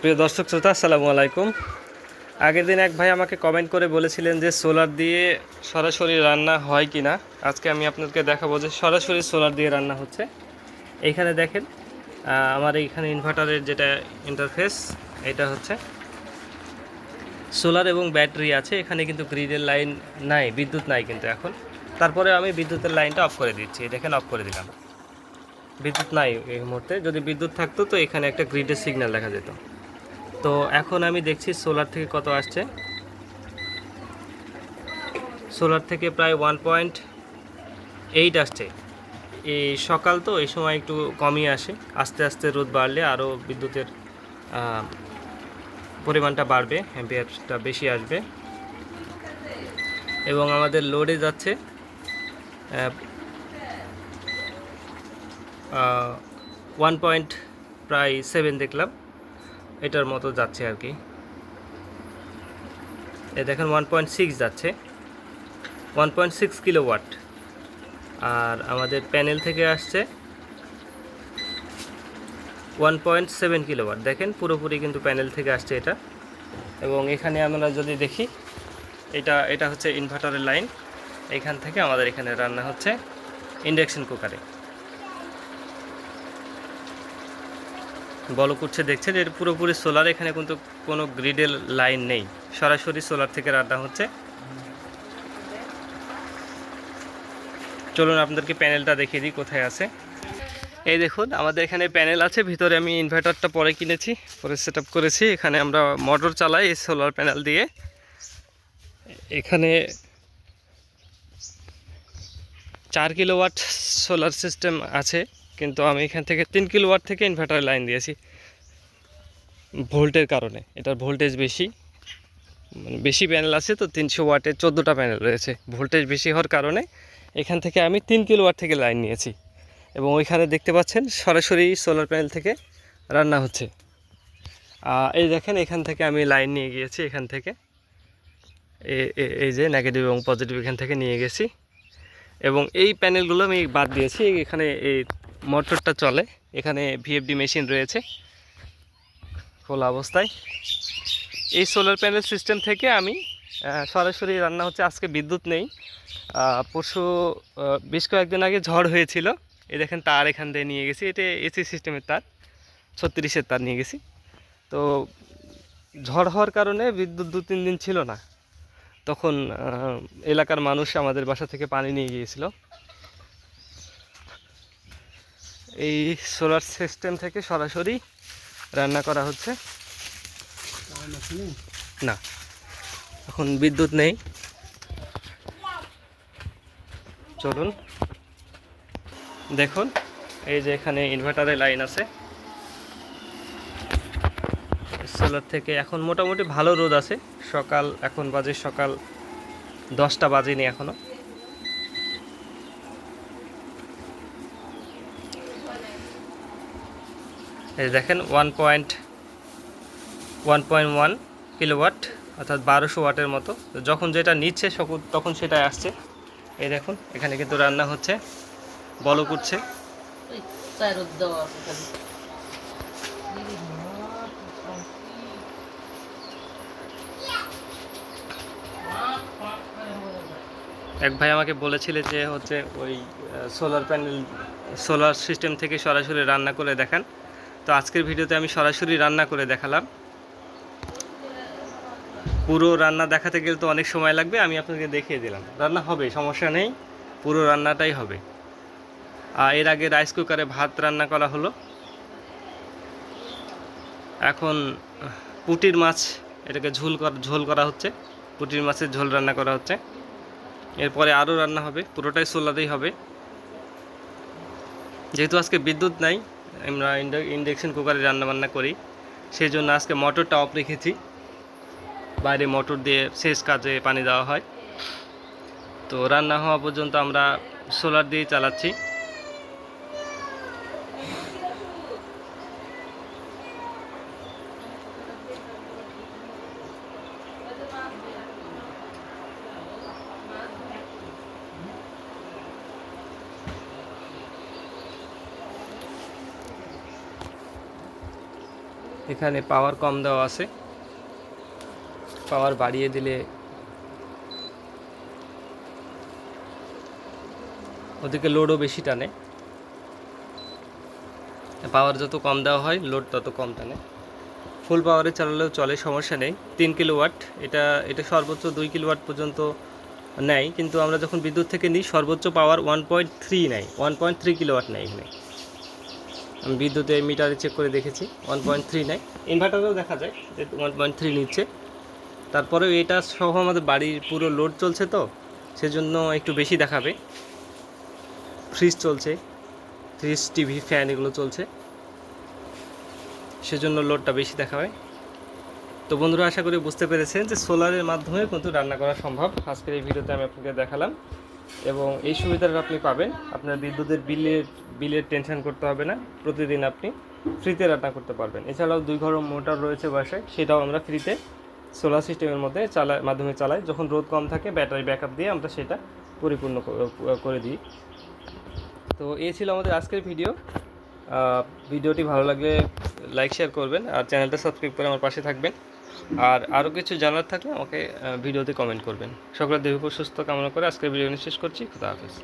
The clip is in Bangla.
প্রিয় দর্শক শ্রোতা, আসসালামু আলাইকুম। আগের দিন এক ভাই আমাকে কমেন্ট করে বলেছিলেন যে সোলার দিয়ে সরাসরি রান্না হয় কি না। আজকে আমি আপনাদেরকে দেখাবো যে সরাসরি সোলার দিয়ে রান্না হচ্ছে। এইখানে দেখেন আমার এইখানে ইনভার্টারের যেটা ইন্টারফেস, এটা হচ্ছে সোলার এবং ব্যাটারি আছে। এখানে কিন্তু গ্রিডের লাইন নাই, বিদ্যুৎ নাই কিন্তু এখন। তারপরে আমি বিদ্যুতের লাইনটা অফ করে দিচ্ছি, দেখেন অফ করে দিলাম। বিদ্যুৎ নাই এই মুহূর্তে, যদি বিদ্যুৎ থাকতো তো এখানে একটা গ্রিডের সিগন্যাল দেখা যেত। তো এখন আমি দেখছি সোলার থেকে কত আসছে। সোলার থেকে প্রায় 1.8 আসছে। এই সকাল তো, এই সময় একটু কমই আসে, আস্তে আস্তে রোদ বাড়লে আরও বিদ্যুতের পরিমাণটা বাড়বে, অ্যাম্পিয়ারটা বেশি আসবে। এবং আমাদের লোডে যাচ্ছে 1.7 দেখলাম, এটার মতো যাচ্ছে আর কি। দেখেন 1.6 যাচ্ছে, 1.6 কিলোওয়াট। আর আমাদের প্যানেল থেকে আসছে 1.7 কিলোওয়াট। দেখেন পুরোপুরি কিন্তু প্যানেল থেকে আসছে এটা। এবং এখানে আমরা যদি দেখি, এটা হচ্ছে ইনভার্টারের লাইন। এখান থেকে আমাদের এখানে রান্না হচ্ছে ইন্ডাকশন কুকারে। বলক উঠছে, দেখছেন এর পুরোপুরি সোলার। এখানে কিন্তু কোনো গ্রিডের লাইন নেই, সরাসরি সোলার থেকে রান্না হচ্ছে। চলুন আপনাদেরকে প্যানেলটা দেখিয়ে দিই কোথায় আছে। এই দেখুন আমাদের এখানে প্যানেল আছে, ভিতরে আমি ইনভার্টারটা পরে কিনেছি, পরে সেট আপ করেছি। এখানে আমরা মোটর চালাই এই সোলার প্যানেল দিয়ে। এখানে 4 কিলোওয়াট সোলার সিস্টেম আছে, কিন্তু আমি এখান থেকে 3 কিলোওয়াট থেকে ইনভার্টার লাইন দিয়েছি ভোল্টের কারণে। এটার ভোল্টেজ বেশি, মানে বেশি প্যানেল আছে তো, 300 ওয়াটের 14টা প্যানেল রয়েছে। ভোল্টেজ বেশি হওয়ার কারণে এখান থেকে আমি 3 কিলোওয়াট থেকে লাইন নিয়েছি। এবং ওইখানে দেখতে পাচ্ছেন সরাসরি সোলার প্যানেল থেকে রান্না হচ্ছে। এই দেখেন এখান থেকে আমি লাইন নিয়ে গিয়েছি, এখান থেকে এই যে নেগেটিভ এবং পজিটিভ এখান থেকে নিয়ে গেছি। এবং এই প্যানেলগুলো আমি বাদ দিয়েছি। এখানে এই মোটরটা চলে, এখানে ভিএফডি মেশিন রয়েছে খোলা অবস্থায়। এই সোলার প্যানেল সিস্টেম থেকে আমি সরাসরি রান্না হচ্ছে। আজকে বিদ্যুৎ নেই, পরশু বেশ কয়েকদিন আগে ঝড় হয়েছিল। এই দেখেন তার এখান থেকে নিয়ে গেছি, এটা এসি সিস্টেমের তার, 36-এর তার নিয়ে গেছি। তো ঝড় হওয়ার কারণে বিদ্যুৎ 2-3 দিন ছিল না। তখন এলাকার মানুষ আমাদের বাসা থেকে পানি নিয়ে গিয়েছিল। এই সোলার সিস্টেম থেকে সরাসরি রান্না করা হচ্ছে। না, এখন বিদ্যুৎ নেই। চলুন দেখুন, এই যে এখানে ইনভার্টারের লাইন আছে সোলার থেকে। এখন মোটামুটি ভালো রোদ আছে। সকাল, এখন বাজে সকাল 10টা বাজেনি এখনো। এই দেখেন 1.1 কিলোওয়াট, অর্থাৎ 1200 ওয়াটের মতো। যখন যেটা নিচ্ছে তখন সেটাই আসছে। এই দেখুন এখানে কিন্তু রান্না হচ্ছে, বলক উঠছে। এক ভাই আমাকে বলেছিল যে হচ্ছে ওই সোলার প্যানেল, সোলার সিস্টেম থেকে সরাসরি রান্না করে দেখান। তো আজকের ভিডিওতে আমি সরাসরি রান্না করে দেখালাম। পুরো রান্না দেখাতে গেলে তো অনেক সময় লাগবে, আমি আপনাকে দেখিয়ে দিলাম। রান্না হবে, সমস্যা নেই, পুরো রান্নাটাই হবে। এর আগে রাইস কুকারে ভাত রান্না করা হলো। এখন পুঁটির মাছ, এটাকে ঝোল করা হচ্ছে, পুঁটির মাছের ঝোল রান্না করা হচ্ছে। এরপরে আরও রান্না হবে, পুরোটাই সোলারেই হবে। যেহেতু আজকে বিদ্যুৎ নাই, আমরা ইন্ডাকশন কুকারে রান্নাবান্না করি, সেই জন্য আজকে মোটরটা অফ রেখেছি। বাইরে মোটর দিয়ে শেষ কাজে পানি দেওয়া হয়। তো রান্না হওয়া পর্যন্ত আমরা সোলার দিয়ে চালাচ্ছি। এখানে পাওয়ার কম দেওয়া আছে, পাওয়ার বাড়িয়ে দিলে ওদিকে লোডও বেশি টানে, পাওয়ার যত কম দেওয়া হয় লোড তত কম টানে। ফুল পাওয়ারে চালালেও চলে, সমস্যা নেই। 3 কিলোওয়াট, এটা সর্বোচ্চ 2 কিলোওয়াট পর্যন্ত নেয়, কিন্তু আমরা যখন বিদ্যুৎ থেকে নিই সর্বোচ্চ পাওয়ার 1.3 নেয়, 1.3 কিলোওয়াট নেয় এখানে। আমি বিদ্যুতের মিটারে চেক করে দেখেছি 1.3 নেয়, ইনভার্টারেও দেখা যায় যে 1.3 নিচ্ছে। তারপরেও এটা সহ আমাদের বাড়ির পুরো লোড চলছে, তো সেজন্য একটু বেশি দেখাবে। ফ্রিজ চলছে, ফ্রিজ, টিভি, ফ্যান এগুলো চলছে, সেজন্য লোডটা বেশি দেখাবে। তো বন্ধুরা, আশা করি বুঝতে পেরেছেন যে সোলারের মাধ্যমে কিন্তু রান্না করা সম্ভব। আজকের এই ভিডিওতে আমি আপনাকে দেখালাম, এবং এই সুবিধাটা আপনি পাবেন। আপনার বিদ্যুতের বিলের টেনশন করতে হবে না, প্রতিদিন আপনি ফ্রিতে রান্না করতে পারবেন। এছাড়াও 2 ঘর মোটর রয়েছে বাসায়, সেটাও আমরা ফ্রিতে সোলার সিস্টেমের মাধ্যমে চালাই। যখন রোদ কম থাকে ব্যাটারি ব্যাকআপ দিয়ে আমরা সেটা পরিপূর্ণ করে দিই। তো এই ছিল আমাদের আজকের ভিডিও। ভিডিওটি ভালো লাগলে লাইক শেয়ার করবেন, আর চ্যানেলটা সাবস্ক্রাইব করে আমার পাশে থাকবেন। আর আরও কিছু জানার থাকলে আমাকে ভিডিওতে কমেন্ট করবেন। সকলের দীর্ঘ সুস্থ কামনা করে আজকের ভিডিও শেষ করছি। খুদা হাফেজ।